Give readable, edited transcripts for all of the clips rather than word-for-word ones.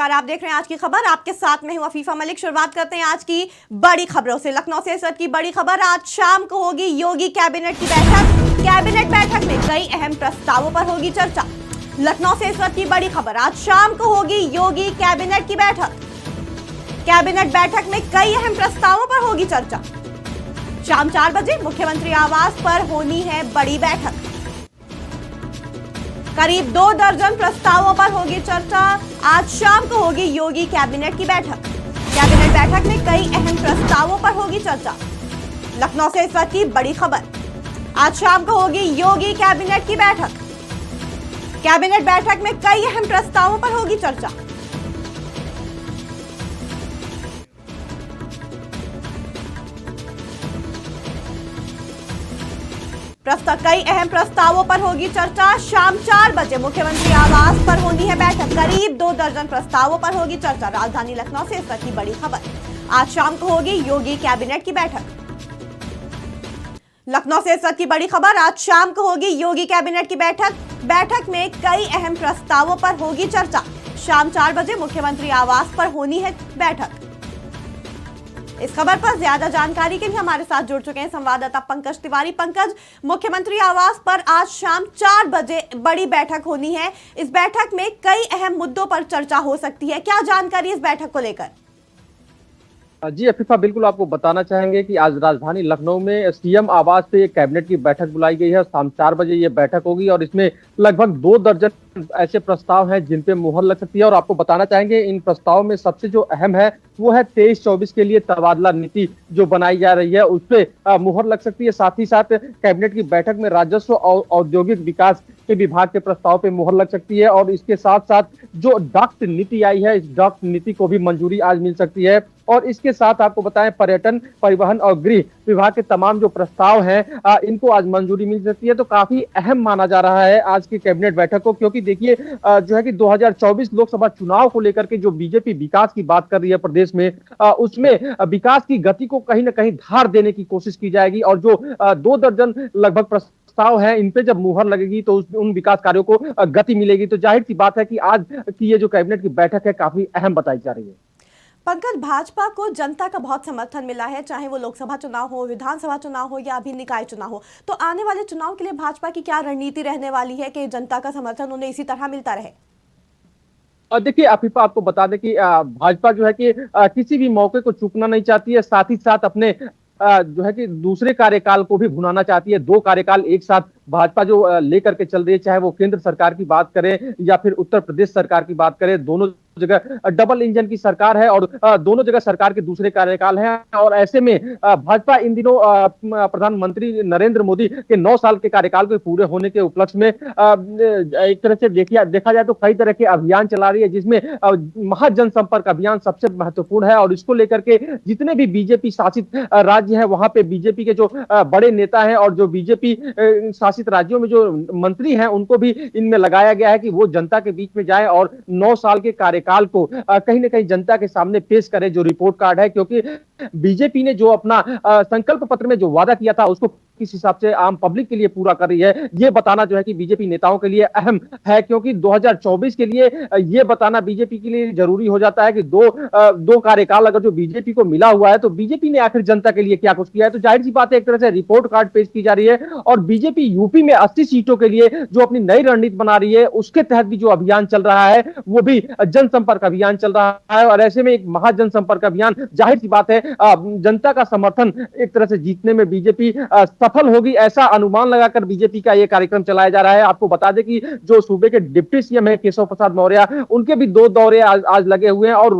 नमस्कार, आप देख रहे हैं आज की खबर। आपके साथ में हूं अफीफा मलिक। शुरुआत करते हैं आज की बड़ी खबरों से। लखनऊ से इस वक्त की बड़ी खबर, आज शाम को होगी योगी कैबिनेट की बैठक। कैबिनेट बैठक में कई अहम प्रस्तावों पर होगी चर्चा। लखनऊ से इस वक्त की बड़ी खबर, आज शाम को होगी योगी कैबिनेट की बैठक। कैबिनेट बैठक में कई अहम प्रस्तावों पर होगी चर्चा। शाम 4 बजे मुख्यमंत्री आवास पर होनी है बड़ी बैठक। करीब 2 दर्जन प्रस्तावों पर होगी चर्चा। आज शाम को होगी योगी कैबिनेट की बैठक। कैबिनेट बैठक में कई अहम प्रस्तावों पर होगी चर्चा। लखनऊ से इस वक्त की बड़ी खबर, आज शाम को होगी योगी कैबिनेट की बैठक। कैबिनेट बैठक में कई अहम प्रस्तावों पर होगी चर्चा। कई अहम प्रस्तावों पर होगी चर्चा। शाम 4 बजे मुख्यमंत्री आवास पर होनी है बैठक। करीब 2 दर्जन प्रस्तावों पर होगी चर्चा। राजधानी लखनऊ से इस वक्त की बड़ी खबर, आज शाम को होगी योगी कैबिनेट की बैठक। लखनऊ से इस वक्त की बड़ी खबर, आज शाम को होगी योगी कैबिनेट की बैठक। बैठक में कई अहम प्रस्तावों पर होगी चर्चा। शाम 4 बजे मुख्यमंत्री आवास पर होनी है बैठक। इस खबर पर ज्यादा जानकारी के लिए हमारे साथ जुड़ चुके हैं संवाददाता पंकज तिवारी। पंकज, मुख्यमंत्री आवास पर आज शाम 4 बजे बड़ी बैठक होनी है। इस बैठक में कई अहम मुद्दों पर चर्चा हो सकती है। क्या जानकारी इस बैठक को लेकर? जी अफीफा, बिल्कुल आपको बताना चाहेंगे कि आज राजधानी लखनऊ में सीएम आवास पे एक कैबिनेट की बैठक बुलाई गई है। शाम 4 बजे ये बैठक होगी और इसमें लगभग 2 दर्जन ऐसे प्रस्ताव हैं जिन पे मुहर लग सकती है। और आपको बताना चाहेंगे इन प्रस्तावों में सबसे जो अहम है वो है 23-24 के लिए तबादला नीति जो बनाई जा रही है, उस पे मुहर लग सकती है। साथ ही साथ कैबिनेट की बैठक में राजस्व और औद्योगिक विकास के विभाग के प्रस्ताव पे मुहर लग सकती है। और इसके साथ साथ जो डॉक्ट नीति आई है, इस डॉक्ट नीति को भी मंजूरी आज मिल सकती है। और इसके साथ आपको बताएं, पर्यटन, परिवहन और गृह विभाग के तमाम जो प्रस्ताव हैं इनको आज मंजूरी मिल सकती है। तो काफी अहम माना जा रहा है आज की कैबिनेट बैठक को, क्योंकि देखिए जो है कि 2024 लोकसभा चुनाव को लेकर के जो बीजेपी विकास की बात कर रही है प्रदेश में, उसमें विकास की गति को कहीं ना कहीं धार देने की कोशिश की जाएगी। और जो 2 दर्जन लगभग प्रस्ताव है, इन पे जब मुहर लगेगी तो उन विकास कार्यों को गति मिलेगी। तो जाहिर सी बात है कि आज की ये जो कैबिनेट की बैठक है काफी अहम बताई जा रही है। पंकज, भाजपा को जनता का बहुत समर्थन मिला है, चाहे वो लोकसभा चुनाव हो, विधानसभा चुनाव हो या अभी निकाय चुनाव हो। तो आने वाले चुनाव के लिए भाजपा की क्या रणनीति रहने वाली है कि जनता का समर्थन उन्हें इसी तरह मिलता रहे? देखिए अफीफा, आपको बता दें कि भाजपा जो है कि किसी भी मौके को चूकना नहीं चाहती है। साथ ही साथ अपने जो है कि दूसरे कार्यकाल को भी भुनाना चाहती है। 2 कार्यकाल एक साथ भाजपा जो लेकर के चल रही है, चाहे वो केंद्र सरकार की बात करें या फिर उत्तर प्रदेश सरकार की बात करें, दोनों जगह डबल इंजन की सरकार है और दोनों जगह सरकार के दूसरे कार्यकाल हैं। और ऐसे में भाजपा इन दिनों प्रधानमंत्री नरेंद्र मोदी के 9 साल के कार्यकाल के पूरे होने के उपलक्ष्य में एक तरह से देखा जाए तो कई तरह के अभियान चला रही है, जिसमें महाजनसंपर्क अभियान सबसे महत्वपूर्ण है। और इसको लेकर के जितने भी बीजेपी शासित राज्य है, वहां पे बीजेपी के जो बड़े नेता हैं और जो बीजेपी शासित राज्यों में जो मंत्री हैं, उनको भी इनमें लगाया गया है कि वो जनता के बीच में जाए और 9 साल के कार्यकाल को कहीं ना कहीं जनता के सामने पेश करे, जो रिपोर्ट कार्ड है। क्योंकि बीजेपी ने जो अपना संकल्प पत्र में जो वादा किया था उसको किस हिसाब से आम पब्लिक के लिए पूरा कर रही है, ये बताना जो है कि बीजेपी नेताओं के लिए अहम है। क्योंकि 2024 के लिए ये बताना बीजेपी के लिए जरूरी हो जाता है कि दो कार्यकाल अगर जो बीजेपी को मिला हुआ है तो बीजेपी ने आखिर जनता के लिए क्या कुछ किया है। तो जाहिर सी बात है, एक तरह से रिपोर्ट कार्ड पेश की जा रही है। और बीजेपी यूपी में 80 सीटों के लिए जो अपनी नई रणनीति बना रही है, उसके तहत भी जो अभियान चल रहा है वो भी जनसंपर्क अभियान चल रहा है। और ऐसे में एक महाजनसंपर्क अभियान, जाहिर सी बात है जनता का समर्थन एक तरह से जीतने में बीजेपी सफल होगी, ऐसा अनुमान लगाकर बीजेपी का यह कार्यक्रम चलाया जा रहा है। आपको बता दें कि जो सूबे के डिप्टी सीएम है केशव प्रसाद मौर्य, उनके भी 2 दौरे आज लगे हुए हैं। और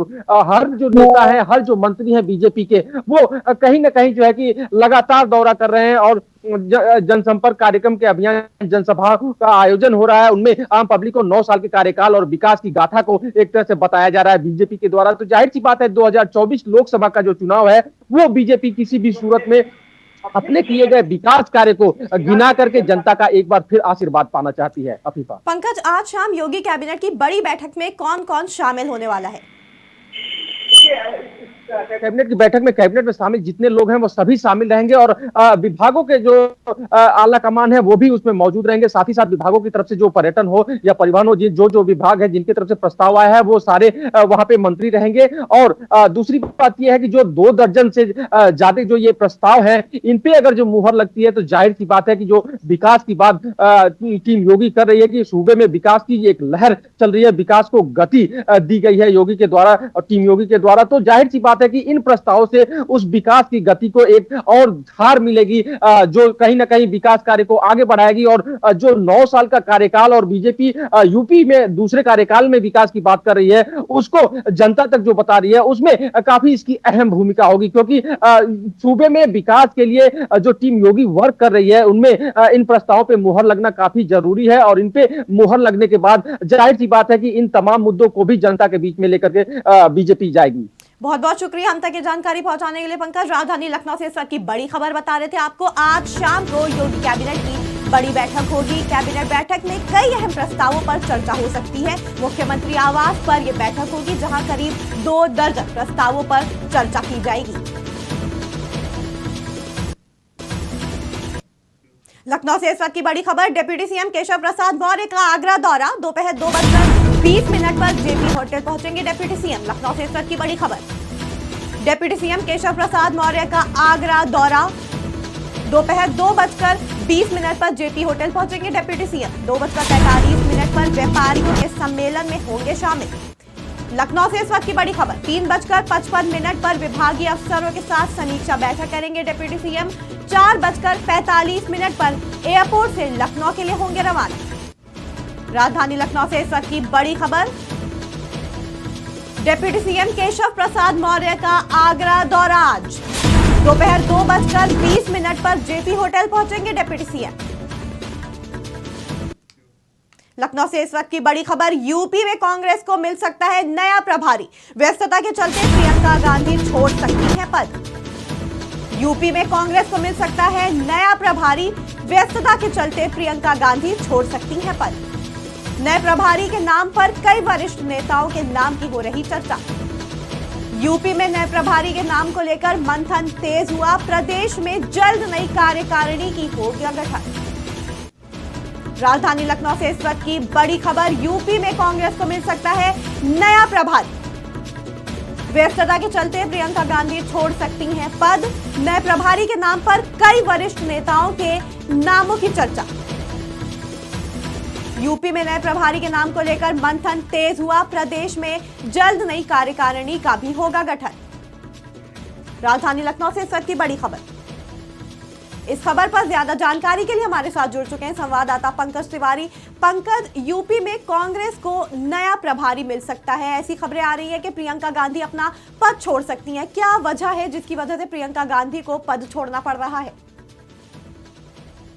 हर जो नेता है, हर जो मंत्री है बीजेपी के, वो कहीं ना कहीं जो है कि लगातार दौरा कर रहे हैं और जनसंपर्क कार्यक्रम के अभियान, जनसभा का आयोजन हो रहा है। उनमें आम पब्लिक को 9 साल के कार्यकाल और विकास की गाथा को एक तरह से बताया जा रहा है बीजेपी के द्वारा। तो जाहिर सी बात है, 2024 लोकसभा का जो चुनाव है वो बीजेपी किसी भी सूरत में अपने किए गए विकास कार्य को गिना करके जनता का एक बार फिर आशीर्वाद पाना चाहती है। अफीफा, पंकज, आज शाम योगी कैबिनेट की बड़ी बैठक में कौन कौन शामिल होने वाला है? कैबिनेट की बैठक में कैबिनेट में शामिल जितने लोग हैं वो सभी शामिल रहेंगे और विभागों के जो आला कमान है वो भी उसमें मौजूद रहेंगे। साथ ही साथ विभागों की तरफ से जो पर्यटन हो या परिवहन हो, जो जो विभाग है जिनकी तरफ से प्रस्ताव आया है वो सारे वहां पे मंत्री रहेंगे। और दूसरी बात यह है कि जो 2 दर्जन से ज्यादा जो ये प्रस्ताव है इन पे अगर जो मुहर लगती है तो जाहिर सी बात है कि जो विकास की बात टीम योगी कर रही है कि सूबे में विकास की एक लहर चल रही है, विकास को गति दी गई है योगी के द्वारा और टीम योगी के द्वारा, तो जाहिर सी बात है कि इन प्रस्तावों से उस विकास की गति को एक और धार मिलेगी जो कहीं ना कहीं विकास कार्य को आगे बढ़ाएगी। और जो 9 साल का कार्यकाल और बीजेपी यूपी में दूसरे कार्यकाल में विकास की बात कर रही है उसको जनता तक जो बता रही है उसमें काफी इसकी अहम भूमिका होगी, क्योंकि सूबे में विकास के लिए जो टीम योगी वर्क कर रही है उनमें इन प्रस्तावों पे मुहर लगना काफी जरूरी है। और इन पे मुहर लगने के बाद जाहिर सी बात है कि इन तमाम मुद्दों को भी जनता के बीच में लेकर के बीजेपी जाएगी। बहुत बहुत शुक्रिया हम तक ये जानकारी पहुंचाने के लिए पंकज। राजधानी लखनऊ से इस वक्त की बड़ी खबर बता रहे थे आपको। आज शाम को योगी कैबिनेट की बड़ी बैठक होगी। कैबिनेट बैठक में कई अहम प्रस्तावों पर चर्चा हो सकती है। मुख्यमंत्री आवास पर यह बैठक होगी जहां करीब 2 दर्जन प्रस्तावों पर चर्चा की जाएगी। लखनऊ से इस वक्त की बड़ी खबर। डिप्टी सीएम केशव प्रसाद मौर्य का आगरा दौरा। दोपहर 2:20 पर जेपी होटल पहुंचेंगे डिप्टी सीएम। लखनऊ से इस वक्त की बड़ी खबर। डिप्टी सीएम केशव प्रसाद मौर्य का आगरा दौरा। दोपहर 2:20 पर जेपी होटल पहुंचेंगे डिप्टी सीएम। 2:45 पर व्यापारियों के सम्मेलन में होंगे शामिल। लखनऊ से इस वक्त की बड़ी खबर। 3:55 पर विभागीय अफसरों के साथ समीक्षा बैठक करेंगे डिप्टी सीएम। 4:45 पर एयरपोर्ट से लखनऊ के लिए होंगे रवाना। राजधानी लखनऊ से इस वक्त की बड़ी खबर। डिप्टी सीएम केशव प्रसाद मौर्य का आगरा दौरा आज। दोपहर 2:20 पर जेपी होटल पहुंचेंगे डिप्टी सीएम। लखनऊ से इस वक्त की बड़ी खबर। यूपी में कांग्रेस को मिल सकता है नया प्रभारी। व्यस्तता के चलते प्रियंका गांधी छोड़ सकती हैं पद। यूपी में कांग्रेस को मिल सकता है नया प्रभारी। व्यस्तता के चलते प्रियंका गांधी छोड़ सकती हैं पद। नए प्रभारी के नाम पर कई वरिष्ठ नेताओं के नाम की हो रही चर्चा। यूपी में नए प्रभारी के नाम को लेकर मंथन तेज हुआ। प्रदेश में जल्द नई कार्यकारिणी की होगा गठन। राजधानी लखनऊ से इस वक्त की बड़ी खबर। यूपी में कांग्रेस को मिल सकता है नया प्रभारी। व्यस्तता के चलते प्रियंका गांधी छोड़ सकती हैं पद। नए प्रभारी के नाम पर कई वरिष्ठ नेताओं के नामों की चर्चा। यूपी में नए प्रभारी के नाम को लेकर मंथन तेज हुआ। प्रदेश में जल्द नई कार्यकारिणी का भी होगा गठन। राजधानी लखनऊ से इस वक्त की बड़ी खबर। इस खबर पर ज्यादा जानकारी के लिए हमारे साथ जुड़ चुके हैं संवाददाता पंकज तिवारी। पंकज, यूपी में कांग्रेस को नया प्रभारी मिल सकता है, ऐसी खबरें आ रही है कि प्रियंका गांधी अपना पद छोड़ सकती हैं। क्या वजह है जिसकी वजह से प्रियंका गांधी को पद छोड़ना पड़ रहा है?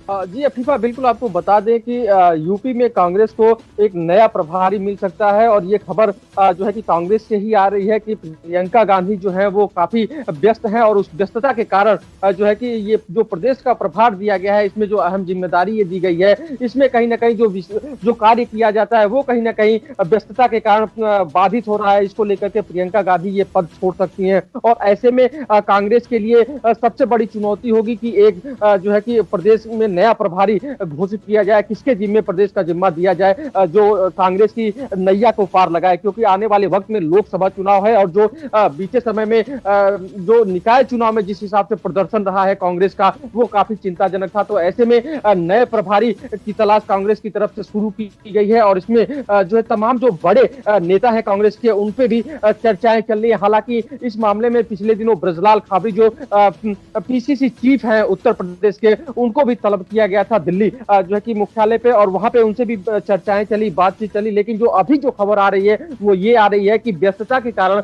जी अफीफा, बिल्कुल आपको बता दें कि यूपी में कांग्रेस को एक नया प्रभारी मिल सकता है और ये खबर जो है कि कांग्रेस से ही आ रही है कि प्रियंका गांधी जो है वो काफी व्यस्त हैं और उस व्यस्तता के कारण जो है कि ये जो प्रदेश का प्रभार दिया गया है इसमें जो अहम जिम्मेदारी ये दी गई है इसमें कहीं ना कहीं जो कार्य किया जाता है वो कहीं ना कहीं व्यस्तता के कारण बाधित हो रहा है। इसको लेकर के प्रियंका गांधी ये पद छोड़ सकती हैं और ऐसे में कांग्रेस के लिए सबसे बड़ी चुनौती होगी कि एक जो है कि प्रदेश में नया प्रभारी घोषित किया जाए, किसके जिम्मे प्रदेश का जिम्मा दिया जाए जो कांग्रेस की नैया को पार लगाए, क्योंकि आने वाले वक्त में लोकसभा चुनाव है और जो बीते समय में जो निकाय चुनाव में जिस हिसाब से प्रदर्शन रहा है कांग्रेस का वो काफी चिंताजनक था। तो ऐसे में नए प्रभारी की तलाश कांग्रेस की तरफ से शुरू की गई है और इसमें जो है तमाम जो बड़े नेता है कांग्रेस के उन पे भी चर्चाएं चल रही है। हालांकि इस मामले में पिछले दिनों ब्रजलाल खाबरी जो पीसीसी चीफ है उत्तर प्रदेश के, उनको भी तलब किया गया था दिल्ली जो है कि मुख्यालय पे और वहां पे उनसे भी चर्चाएं चली, बातचीत चली। लेकिन जो अभी जो खबर आ रही है वो ये आ रही है कि व्यस्तता के कारण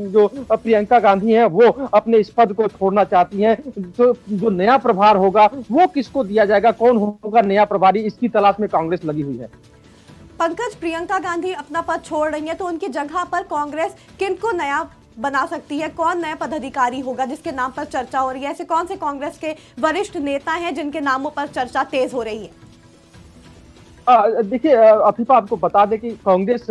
जो प्रियंका गांधी हैं वो अपने इस पद को छोड़ना चाहती हैं। तो जो नया प्रभार होगा वो किसको दिया जाएगा, कौन होगा नया प्रभारी, इसकी तलाश में कांग्रेस लगी हुई है। पंकज, प्रियंका गांधी अपना पद छोड़ रही है तो उनकी जगह पर कांग्रेस किनको नया बना सकती है? कौन नया पदाधिकारी होगा जिसके नाम पर चर्चा हो रही है? ऐसे कौन से कांग्रेस के वरिष्ठ नेता हैं जिनके नामों पर चर्चा तेज हो रही है? देखिए अफीफा आपको बता दें कि कांग्रेस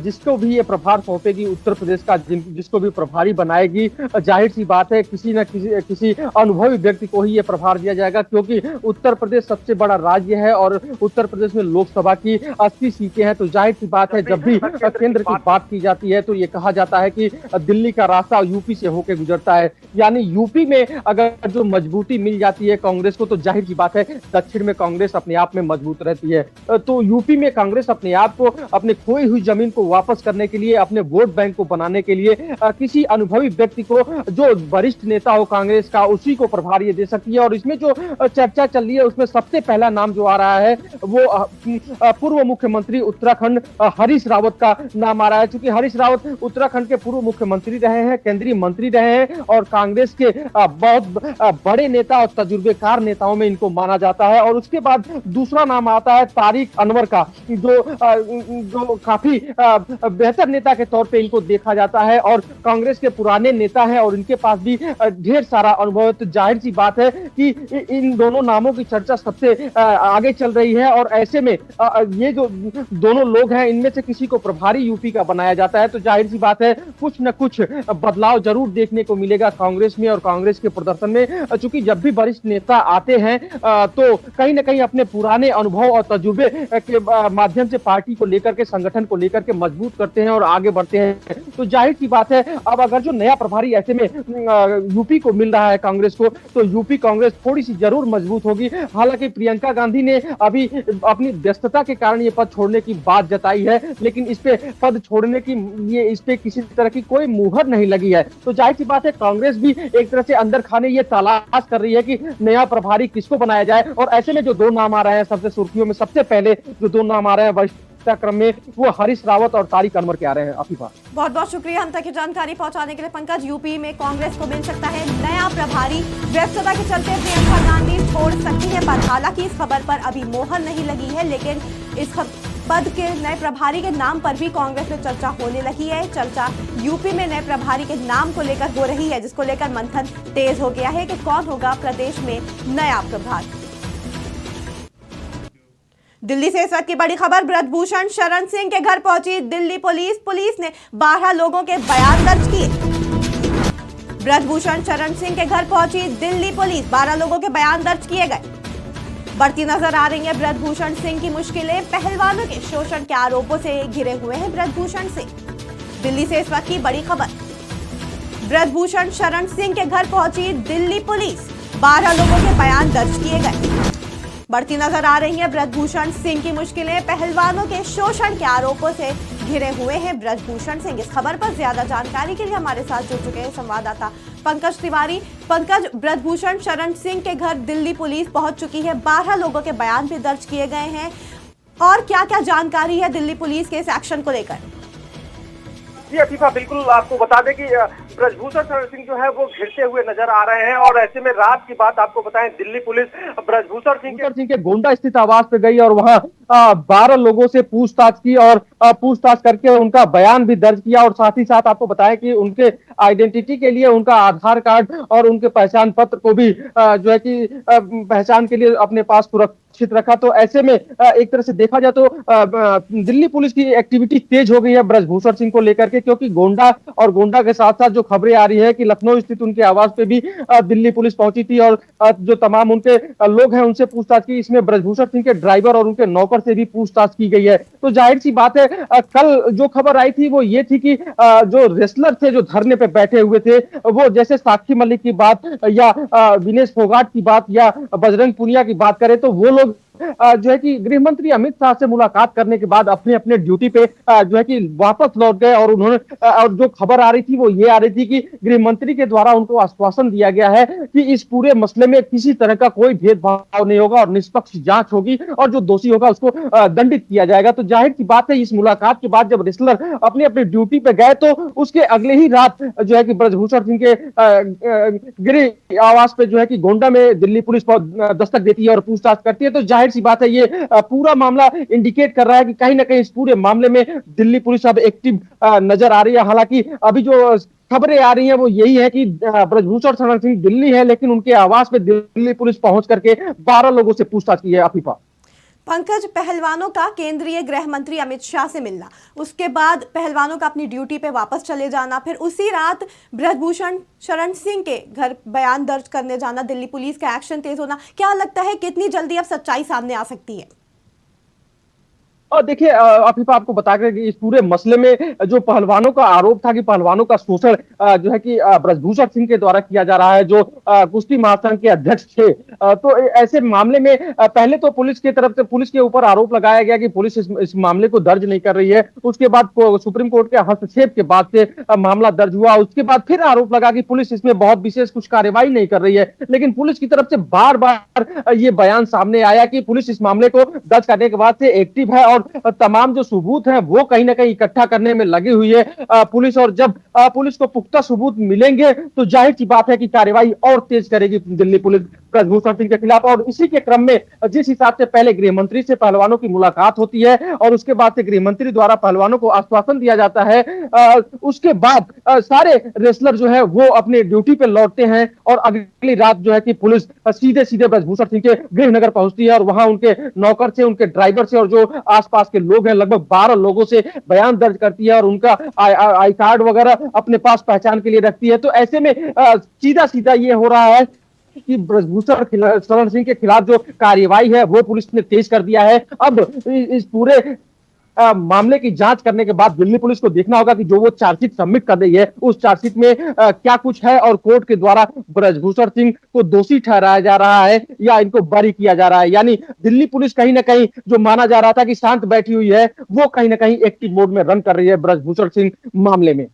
जिसको भी ये प्रभार सौंपेगी उत्तर प्रदेश का जिसको भी प्रभारी बनाएगी, जाहिर सी बात है किसी न किसी अनुभवी व्यक्ति को ही ये प्रभार दिया जाएगा, क्योंकि उत्तर प्रदेश सबसे बड़ा राज्य है और उत्तर प्रदेश में लोकसभा की 80 सीटें हैं। तो जाहिर सी बात है जब भी केंद्र की बात की जाती है तो ये कहा जाता है कि दिल्ली का रास्ता यूपी से होकर गुजरता है, यानी यूपी में अगर जो मजबूती मिल जाती है कांग्रेस को तो जाहिर सी बात है दक्षिण में कांग्रेस अपने आप में मजबूत रहती है। तो यूपी में कांग्रेस अपने आप को, अपने खोई हुई जमीन को वापस करने के लिए, अपने वोट बैंक को बनाने के लिए किसी अनुभवी व्यक्ति को, जो वरिष्ठ नेता हो कांग्रेस का, उसी को प्रभार ये दे सकती है। और इसमें जो चर्चा चल रही है उसमें सबसे पहला नाम जो आ रहा है वो पूर्व मुख्यमंत्री उत्तराखंड हरीश रावत का नाम आ रहा है, क्योंकि हरीश रावत उत्तराखंड के पूर्व मुख्यमंत्री रहे हैं, केंद्रीय मंत्री रहे हैं और कांग्रेस के बहुत बड़े नेता और तजुर्बेकार नेताओं में इनको माना जाता है। और उसके बाद दूसरा नाम आता है तारिक अनवर का, जो काफी बेहतर नेता के तौर पे इनको देखा जाता है और कांग्रेस के पुराने नेता हैं और इनके पास भी ढेर सारा अनुभव है। तो जाहिर सी बात है कि इन दोनों नामों की चर्चा सबसे आगे चल रही है और ऐसे में ये जो दोनों लोग हैं इनमें से किसी को प्रभारी यूपी का बनाया जाता है तो जाहिर सी बात है कुछ न कुछ बदलाव जरूर देखने को मिलेगा कांग्रेस में और कांग्रेस के प्रदर्शन में, चूंकि जब भी वरिष्ठ नेता आते हैं तो कहीं ना कहीं अपने पुराने अनुभव और तजुर्बे के माध्यम से पार्टी को लेकर के, संगठन को लेकर के मजबूत करते हैं और आगे बढ़ते हैं। तो जाहिर सी बात है अब अगर जो नया प्रभारी ऐसे में यूपी को मिल रहा है कांग्रेस को तो यूपी कांग्रेस थोड़ी सी जरूर मजबूत होगी। हालांकि प्रियंका गांधी ने अभी अपनी व्यस्तता के कारण ये पद छोड़ने की बात जताई है, लेकिन इस पे पद छोड़ने की ये इस पे किसी तरह की कोई मुहर नहीं लगी है। तो जाहिर सी बात है कांग्रेस भी एक तरह से अंदर खाने ये तलाश कर रही है कि नया प्रभारी किसको बनाया जाए और ऐसे में जो दो नाम आ रहे हैं सबसे सुर्खियों में, सबसे पहले जो दो नाम आ रहे हैं वरिष्ठता क्रम में वो हरीश रावत और तारिक अनवर के आ रहे हैं। अफीफा बहुत बहुत शुक्रिया हम तक की जानकारी पहुंचाने के लिए। पंकज, यूपी में कांग्रेस को मिल सकता है नया प्रभारी, व्यस्तता के चलते प्रियंका गांधी छोड़ सकती है पद। हालांकि इस खबर पर अभी मोहर नहीं लगी है, लेकिन इस पद के नए प्रभारी के नाम पर भी कांग्रेस में चर्चा होने लगी है। चर्चा यूपी में नए प्रभारी के नाम को लेकर हो रही है, जिसको लेकर मंथन तेज हो गया है कि कौन होगा प्रदेश में नया प्रभारी। दिल्ली से इस वक्त की बड़ी खबर, ब्रजभूषण शरण सिंह के घर पहुंची दिल्ली पुलिस। पुलिस ने 12 लोगों के बयान दर्ज किए। ब्रजभूषण शरण सिंह के घर पहुंची दिल्ली पुलिस, 12 लोगों के बयान दर्ज किए गए। बढ़ती नजर आ रही है ब्रजभूषण सिंह की मुश्किलें, पहलवानों के शोषण के आरोपों से घिरे हुए हैं ब्रजभूषण सिंह। दिल्ली से इस वक्त की बड़ी खबर, ब्रजभूषण शरण सिंह के घर पहुंची दिल्ली पुलिस, 12 लोगों के बयान दर्ज किए गए। बढ़ती नजर आ रही है ब्रजभूषण सिंह की मुश्किलें, पहलवानों के शोषण के आरोपों से घिरे हुए हैं ब्रजभूषण सिंह। इस खबर पर ज्यादा जानकारी के लिए हमारे साथ जुड़ चुके हैं संवाददाता पंकज तिवारी। पंकज, ब्रजभूषण शरण सिंह के घर दिल्ली पुलिस पहुंच चुकी है, 12 लोगों के बयान भी दर्ज किए गए हैं, और क्या क्या जानकारी है दिल्ली पुलिस के इस एक्शन को लेकर? जी अफीफा, बिल्कुल आपको बता दें कि ब्रजभूषण शरण सिंह जो है वो घिरते हुए नजर आ रहे हैं और ऐसे में रात की बात आपको बताएं, दिल्ली पुलिस ब्रजभूषण सिंह के गोंडा स्थित आवास पे गई और वहां 12 लोगों से पूछताछ की और पूछताछ करके उनका बयान भी दर्ज किया और साथ ही साथ आपको बताया कि उनके आइडेंटिटी के लिए उनका आधार कार्ड और उनके पहचान पत्र को भी जो है कि पहचान के लिए अपने पास सुरक्षित रखा। तो ऐसे में एक तरह से देखा जाए तो दिल्ली पुलिस की एक्टिविटी तेज हो गई है ब्रजभूषण सिंह को लेकर के, क्योंकि गोंडा और गोंडा के साथ साथ जो खबरें आ रही है कि लखनऊ स्थित उनके आवास पे भी दिल्ली पुलिस पहुंची थी और जो तमाम उनके लोग हैं उनसे पूछताछ की। इसमें ब्रजभूषण सिंह के ड्राइवर और उनके नौकर से भी पूछताछ की गई है। तो जाहिर सी बात है कल जो खबर आई थी वो ये थी कि जो रेसलर थे जो धरने पे बैठे हुए थे, वो जैसे साक्षी मलिक की बात या विनेश फोगाट की बात या बजरंग पुनिया की बात करें तो वो लोग जो है कि गृह मंत्री अमित शाह से मुलाकात करने के बाद अपने अपने ड्यूटी पे जो है कि वापस लौट गए और उन्होंने और जो खबर आ रही थी वो ये आ रही थी कि गृह मंत्री के द्वारा उनको आश्वासन दिया गया है कि इस पूरे मसले में किसी तरह का कोई भेदभाव नहीं होगा और निष्पक्ष जांच होगी और जो दोषी होगा उसको दंडित किया जाएगा। तो जाहिर सी बात है इस मुलाकात के बाद जब रेसलर अपनी अपनी ड्यूटी पे गए तो उसके अगले ही रात जो है कि ब्रजभूषण सिंह के गृह आवास पे जो है कि गोंडा में दिल्ली पुलिस दस्तक देती है और पूछताछ करती है। तो जाहिर सी बात है ये पूरा मामला इंडिकेट कर रहा है कि कहीं ना कहीं इस पूरे मामले में दिल्ली पुलिस अब एक्टिव नजर आ रही है। हालांकि अभी जो खबरें आ रही हैं वो यही है कि ब्रजभूषण शरण सिंह दिल्ली है, लेकिन उनके आवास पे दिल्ली पुलिस पहुंच करके 12 लोगों से पूछताछ की है। अफीफा, पंकज, पहलवानों का केंद्रीय गृह मंत्री अमित शाह से मिलना, उसके बाद पहलवानों का अपनी ड्यूटी पे वापस चले जाना, फिर उसी रात ब्रजभूषण शरण सिंह के घर बयान दर्ज करने जाना, दिल्ली पुलिस का एक्शन तेज होना, क्या लगता है कितनी जल्दी अब सच्चाई सामने आ सकती है? और देखिए आफिफा, आपको बता कर कि इस पूरे मसले में जो पहलवानों का आरोप था कि पहलवानों का शोषण जो है कि ब्रजभूषण सिंह के द्वारा किया जा रहा है, जो कुश्ती महासंघ के अध्यक्ष थे, तो ऐसे मामले में पहले तो पुलिस की तरफ से पुलिस के ऊपर आरोप लगाया गया कि पुलिस इस मामले को दर्ज नहीं कर रही है। उसके बाद सुप्रीम कोर्ट के हस्तक्षेप के बाद से मामला दर्ज हुआ। उसके बाद फिर आरोप लगा कि पुलिस इसमें बहुत विशेष कुछ कार्रवाई नहीं कर रही है, लेकिन पुलिस की तरफ से बार बार ये बयान सामने आया कि पुलिस इस मामले को दर्ज करने के बाद से एक्टिव है और तमाम जो सबूत हैं वो कहीं ना कहीं इकट्ठा करने में लगी हुई है पुलिस। और जब पुलिस को पुख्ता सबूत मिलेंगे तो जाहिर सी बात है कि कार्रवाई और तेज करेगी दिल्ली पुलिस ब्रजभूषण सिंह के खिलाफ। और इसी के क्रम में जिस हिसाब से पहले गृह मंत्री से पहलवानों की मुलाकात होती है और उसके बाद से गृह मंत्री द्वारा पहलवानों को आश्वासन दिया जाता है, उसके बाद सारे रेसलर जो है वो अपने ड्यूटी पे लौटते हैं और अगली रात जो है कि पुलिस सीधे सीधे ब्रजभूषण सिंह के गृहनगर पहुंचती है और वहां उनके नौकर से, उनके ड्राइवर से और जो आसपास के लोग हैं लगभग 12 लोगों से बयान दर्ज करती है और उनका आई कार्ड वगैरह अपने पास पहचान के लिए रखती है। तो ऐसे में सीधा सीधा ये हो रहा है कि ब्रजभूषण शरण सिंह के खिलाफ जो कार्रवाई है वो पुलिस ने तेज कर दिया है। अब इस पूरे मामले की जांच करने के बाद दिल्ली पुलिस को देखना होगा कि जो वो चार्जशीट सबमिट कर रही है उस चार्जशीट में क्या कुछ है और कोर्ट के द्वारा ब्रजभूषण सिंह को दोषी ठहराया जा रहा है या इनको बरी किया जा रहा है। यानी दिल्ली पुलिस कहीं ना कहीं जो माना जा रहा था कि शांत बैठी हुई है, वो कहीं ना कहीं एक्टिव मोड में रन कर रही है ब्रजभूषण सिंह मामले में।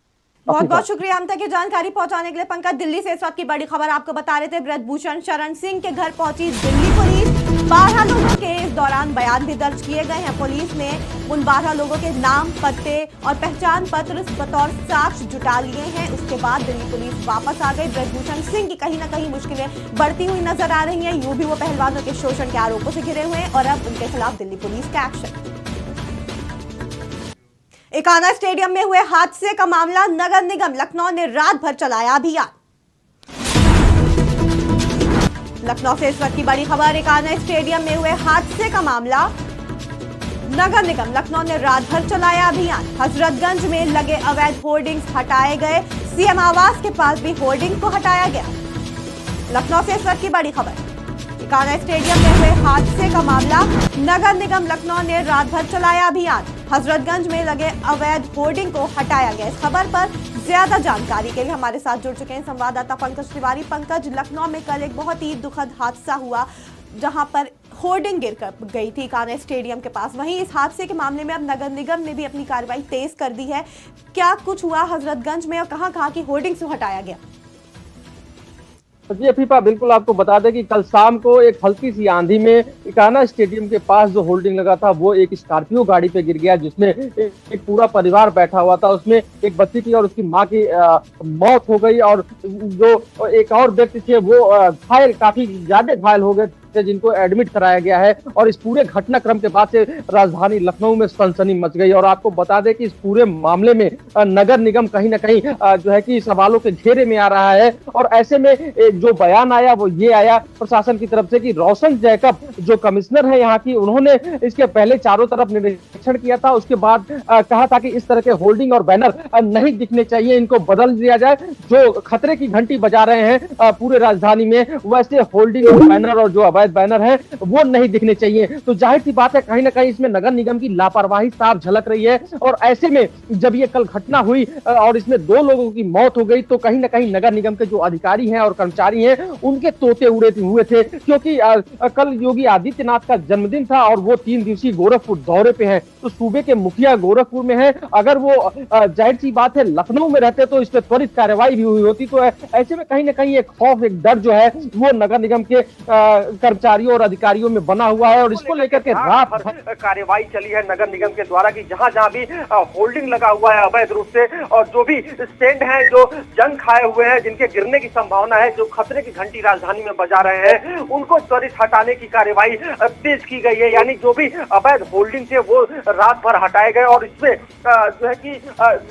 बहुत बहुत शुक्रिया हम तक ये जानकारी पहुंचाने के लिए पंकज। दिल्ली से इस वक्त की बड़ी खबर आपको बता रहे थे, ब्रजभूषण शरण सिंह के घर पहुंची दिल्ली पुलिस। 12 लोगों के इस दौरान बयान भी दर्ज किए गए हैं। पुलिस ने उन 12 लोगों के नाम, पत्ते और पहचान पत्र बतौर साक्ष्य जुटा लिए हैं। उसके बाद दिल्ली पुलिस वापस आ गई। ब्रजभूषण सिंह की कहीं ना कहीं मुश्किलें बढ़ती हुई नजर आ रही हैं। यूं भी वो पहलवानों के शोषण के आरोपों से घिरे हुए हैं और अब उनके खिलाफ दिल्ली पुलिस का एक्शन। एकाना स्टेडियम में हुए हादसे का मामला, नगर निगम लखनऊ ने रात भर चलाया अभियान। लखनऊ से इस वक्त की बड़ी खबर, एकाना स्टेडियम में हुए हादसे का मामला, नगर निगम लखनऊ ने रात भर चलाया अभियान। हजरतगंज में लगे अवैध होर्डिंग्स हटाए गए। सीएम आवास के पास भी होर्डिंग को हटाया गया। लखनऊ से इस वक्त की बड़ी खबर, एकाना स्टेडियम में हुए हादसे का मामला, नगर निगम लखनऊ ने रात भर चलाया अभियान। हजरतगंज में लगे अवैध होर्डिंग को हटाया गया। इस खबर पर ज्यादा जानकारी के लिए हमारे साथ जुड़ चुके हैं संवाददाता पंकज तिवारी। पंकज, लखनऊ में कल एक बहुत ही दुखद हादसा हुआ जहां पर होर्डिंग गिर कर गई थी एकाना स्टेडियम के पास। वहीं इस हादसे के मामले में अब नगर निगम ने भी अपनी कार्रवाई तेज कर दी है। क्या कुछ हुआ हजरतगंज में और कहां की होर्डिंग्स को हटाया गया? जी अफीफा, बिल्कुल आपको बता दें कि कल शाम को एक हल्की सी आंधी में एकाना स्टेडियम के पास जो होल्डिंग लगा था वो एक स्कॉर्पियो गाड़ी पे गिर गया, जिसमें एक पूरा परिवार बैठा हुआ था। उसमें एक बच्ची की और उसकी मां की मौत हो गई और जो एक और व्यक्ति थे वो घायल, काफी ज्यादा घायल हो गए, जिनको एडमिट कराया गया है। और इस पूरे घटनाक्रम के बाद से राजधानी लखनऊ में सनसनी मच गई। और आपको बता दें कि इस पूरे मामले में नगर निगम कहीं ना कहीं जो है कि सवालों के घेरे में आ रहा है। और ऐसे में जो बयान आया वो ये आया प्रशासन की तरफ से कि रोशन जैकब जो कमिश्नर है यहाँ की, उन्होंने इसके पहले चारों तरफ निरीक्षण किया था। उसके बाद कहा था कि इस तरह के होल्डिंग और बैनर नहीं दिखने चाहिए, इनको बदल दिया जाए। जो खतरे की घंटी बजा रहे हैं पूरे राजधानी में, वैसे होल्डिंग और बैनर और जो अवैध बैनर है वो नहीं दिखने चाहिए। तो जाहिर सी बात है कहीं ना कहीं इसमें नगर निगम की लापरवाही साफ झलक रही है। और ऐसे में जब ये कल घटना हुई और इसमें 2 लोगों की मौत हो गई, तो कहीं ना कहीं नगर निगम के जो अधिकारी हैं और कर्मचारी हैं उनके तोते उड़े हुए थे। क्योंकि कल योगी आदित्यनाथ का जन्मदिन था और वो 3 दिवसीय गोरखपुर दौरे पे हैं। तो सूबे के मुखिया गोरखपुर में है, अगर वो जाहिर सी बात है लखनऊ में रहते तो इस पर त्वरित कार्रवाई भी हुई होती। तो ऐसे में कहीं ना कहीं एक खौफ, एक डर जो है वो नगर निगम के कर्मचारियों और अधिकारियों में बना हुआ है। और इसको लेकर के रात भर कार्रवाई चली है नगर निगम के द्वारा कि जहां जहां भी होल्डिंग लगा हुआ है अवैध रूप से और जो भी स्टैंड हैं जो जंग खाए हुए हैं, जिनके गिरने की संभावना है, जो खतरे की घंटी राजधानी में बजा रहे हैं, उनको त्वरित हटाने की कार्रवाई तेज की गई है। यानी जो भी अवैध होल्डिंग थे वो रात भर हटाए गए। और इसमें जो है कि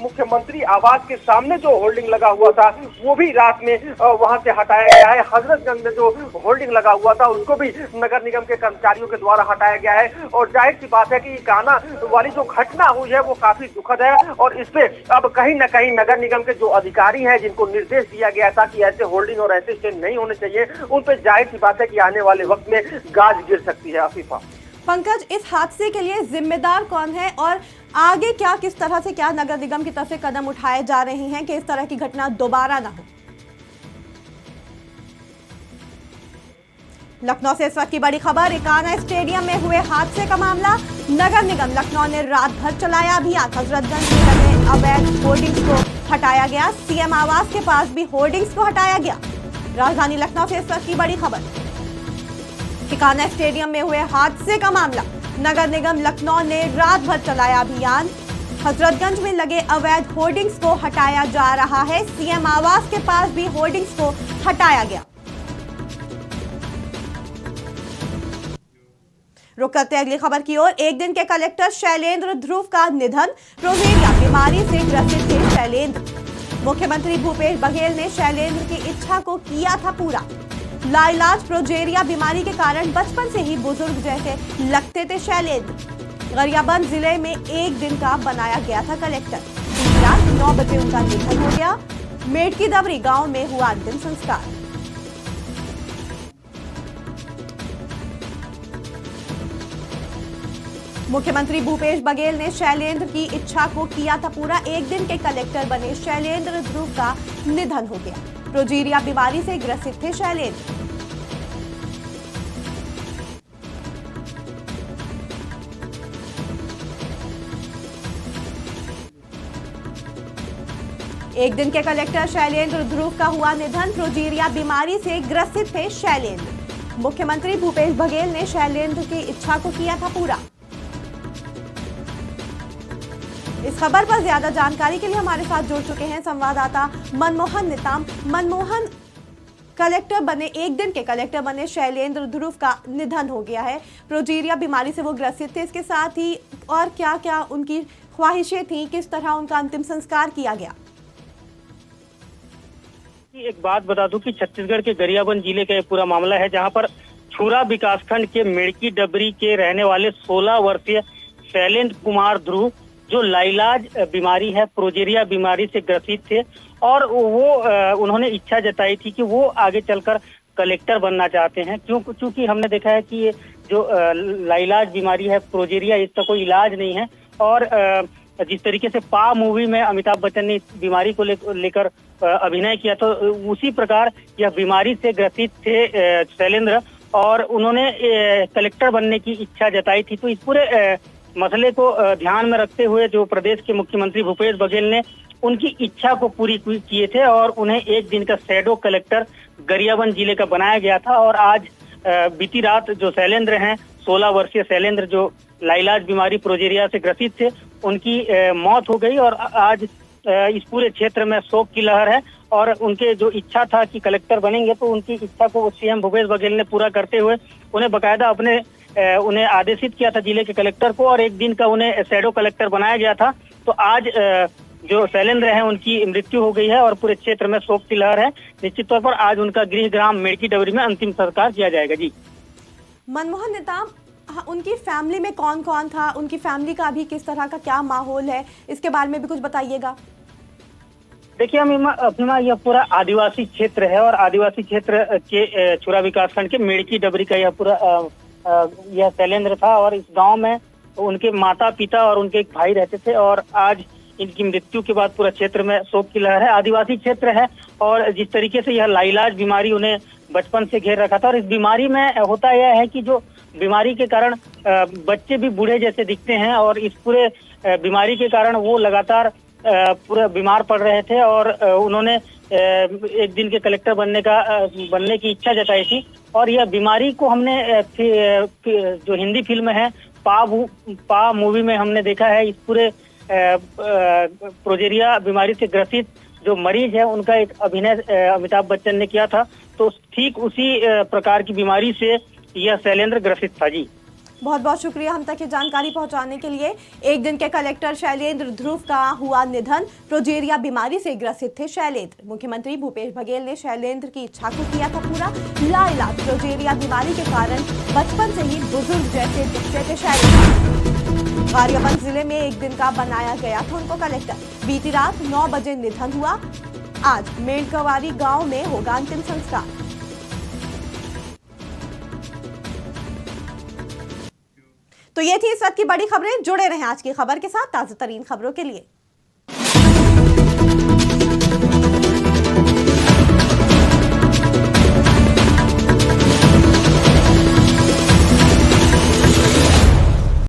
मुख्यमंत्री आवास के सामने जो होल्डिंग लगा हुआ था वो भी रात में वहां से हटाया गया है। हजरतगंज में जो होल्डिंग लगा हुआ था उनको भी नगर निगम के कर्मचारियों के द्वारा हटाया गया है। और जाहिर सी बात है कि कान्हा वाली जो घटना हुई है वो काफी दुखद है और इस पे अब कहीं ना कहीं नगर निगम के जो अधिकारी हैं जिनको निर्देश दिया गया था कि ऐसे होल्डिंग और ऐसे स्टैंड नहीं होने चाहिए, उन पे जाहिर सी बात है कि आने वाले वक्त में गाज गिर सकती है। आफीफा, पंकज, इस हादसे के लिए जिम्मेदार कौन है और आगे क्या, किस तरह से क्या नगर निगम की तरफ से कदम उठाए जा रहे हैं कि इस तरह की घटना दोबारा ना हो? लखनऊ से इस वक्त की बड़ी खबर, कान्हा स्टेडियम में हुए हादसे का मामला। नगर निगम लखनऊ ने रात भर चलाया अभियान। हजरतगंज में लगे अवैध होर्डिंग्स को हटाया गया। सीएम आवास के पास भी होर्डिंग्स को हटाया गया। राजधानी लखनऊ से इस वक्त की बड़ी खबर, कान्हा स्टेडियम में हुए हादसे का मामला। नगर निगम लखनऊ ने रात भर चलाया अभियान। हजरतगंज में लगे अवैध होर्डिंग्स को हटाया जा रहा है। सीएम आवास के पास भी होर्डिंग्स को हटाया गया। रुक करते हैं अगली खबर की ओर। एक दिन के कलेक्टर शैलेंद्र ध्रुव का निधन। प्रोजेरिया बीमारी से ग्रसित थे शैलेंद्र। मुख्यमंत्री भूपेश बघेल ने शैलेंद्र की इच्छा को किया था पूरा। लाइलाज प्रोजेरिया बीमारी के कारण बचपन से ही बुजुर्ग जैसे लगते थे शैलेंद्र। गरियाबंद जिले में एक दिन का बनाया गया था कलेक्टर। रात 9 बजे उनका निधन हो गया। मेडकी दबरी गांव में हुआ अंतिम संस्कार। मुख्यमंत्री भूपेश बघेल ने शैलेंद्र की इच्छा को किया था पूरा। एक दिन के कलेक्टर बने शैलेंद्र ध्रुव का निधन हो गया। प्रोजेरिया बीमारी से ग्रसित थे शैलेंद्र। एक दिन के कलेक्टर शैलेंद्र ध्रुव का हुआ निधन। प्रोजेरिया बीमारी से ग्रसित थे शैलेंद्र। मुख्यमंत्री भूपेश बघेल ने शैलेंद्र की इच्छा को किया था पूरा। इस खबर पर ज्यादा जानकारी के लिए हमारे साथ जुड़ चुके हैं संवाददाता मनमोहन नेताम। मनमोहन, कलेक्टर बने, एक दिन के कलेक्टर बने शैलेंद्र ध्रुव का निधन हो गया है। प्रोजेरिया बीमारी से वो ग्रसित थे। इसके साथ ही और क्या क्या उनकी ख्वाहिशें थी, किस तरह उनका अंतिम संस्कार किया गया? एक बात बता दूं कि छत्तीसगढ़ के गरियाबंद जिले का ये पूरा मामला है, जहां पर छुरा विकासखंड के मेडकी डबरी के रहने वाले 16 वर्षीय शैलेंद्र कुमार ध्रुव जो लाइलाज बीमारी है, प्रोजेरिया बीमारी से ग्रसित थे और वो उन्होंने इच्छा जताई थी कि वो आगे चलकर कलेक्टर बनना चाहते हैं। क्योंकि हमने देखा है कि ये जो लाइलाज बीमारी है, प्रोजेरिया, इसका कोई इलाज नहीं है। और जिस तरीके से पा मूवी में अमिताभ बच्चन ने इस बीमारी को लेकर अभिनय किया, तो उसी प्रकार यह बीमारी से ग्रसित थे शैलेंद्र और उन्होंने कलेक्टर बनने की इच्छा जताई थी। तो इस पूरे मसले को ध्यान में रखते हुए जो प्रदेश के मुख्यमंत्री भूपेश बघेल ने उनकी इच्छा को पूरी किए थे और उन्हें एक दिन का शैडो कलेक्टर गरियाबंद जिले का बनाया गया था। और आज बीती रात जो शैलेंद्र हैं, 16 वर्षीय शैलेंद्र जो लाइलाज बीमारी प्रोजेरिया से ग्रसित थे, उनकी मौत हो गई। और आज इस पूरे क्षेत्र में शोक की लहर है और उनके जो इच्छा था कि कलेक्टर बनेंगे, तो उनकी इच्छा को सीएम भूपेश बघेल ने पूरा करते हुए उन्हें बकायदा उन्हें आदेशित किया था जिले के कलेक्टर को और एक दिन का उन्हें शैडो कलेक्टर बनाया गया था। तो आज जो शैलेंद्र हैं उनकी मृत्यु हो गई है और पूरे क्षेत्र में शोक की लहर है। निश्चित तौर पर आज उनका गृह ग्राम मेडकी डबरी में अंतिम संस्कार किया जाएगा। जी मनमोहन नेताम, उनकी फैमिली में कौन कौन था, उनकी फैमिली का अभी किस तरह का क्या माहौल है, इसके बारे में भी कुछ बताइएगा। देखिए अभिमा, यह पूरा आदिवासी क्षेत्र है और आदिवासी क्षेत्र के छुरा विकासखंड के मेडकी डबरी का यह पूरा यह शैलेंद्र था और इस गांव में उनके माता पिता और उनके एक भाई रहते थे और आज इनकी मृत्यु के बाद पूरा क्षेत्र में शोक की लहर है। आदिवासी क्षेत्र है और जिस तरीके से यह लाइलाज बीमारी उन्हें बचपन से घेर रखा था और इस बीमारी में होता यह है कि जो बीमारी के कारण बच्चे भी बूढ़े जैसे दिखते हैं और इस पूरे बीमारी के कारण वो लगातार पूरा बीमार पड़ रहे थे और उन्होंने एक दिन के कलेक्टर बनने की इच्छा जताई थी। और यह बीमारी को हमने जो हिंदी फिल्म है पा मूवी में हमने देखा है। इस पूरे प्रोजेरिया बीमारी से ग्रसित जो मरीज है उनका एक अभिनय अमिताभ बच्चन ने किया था, तो ठीक उसी प्रकार की बीमारी से यह शैलेंद्र ग्रसित था। जी बहुत बहुत शुक्रिया हम तक ये जानकारी पहुंचाने के लिए। एक दिन के कलेक्टर शैलेंद्र ध्रुव का हुआ निधन। प्रोजेरिया बीमारी से ग्रसित थे शैलेंद्र। मुख्यमंत्री भूपेश बघेल ने शैलेंद्र की इच्छा को किया था पूरा। लाइलाज प्रोजेरिया बीमारी के कारण बचपन से ही बुजुर्ग जैसे दिखते थे शैलेंद्र। गाजियाबाद जिले में एक दिन का बनाया गया था उनको कलेक्टर। बीती रात 9 बजे निधन हुआ। आज मेंढकवारी गांव में होगा अंतिम संस्कार। तो ये थी इस वक्त की बड़ी खबरें। जुड़े रहें आज की खबर के साथ ताजा तरीन खबरों के लिए।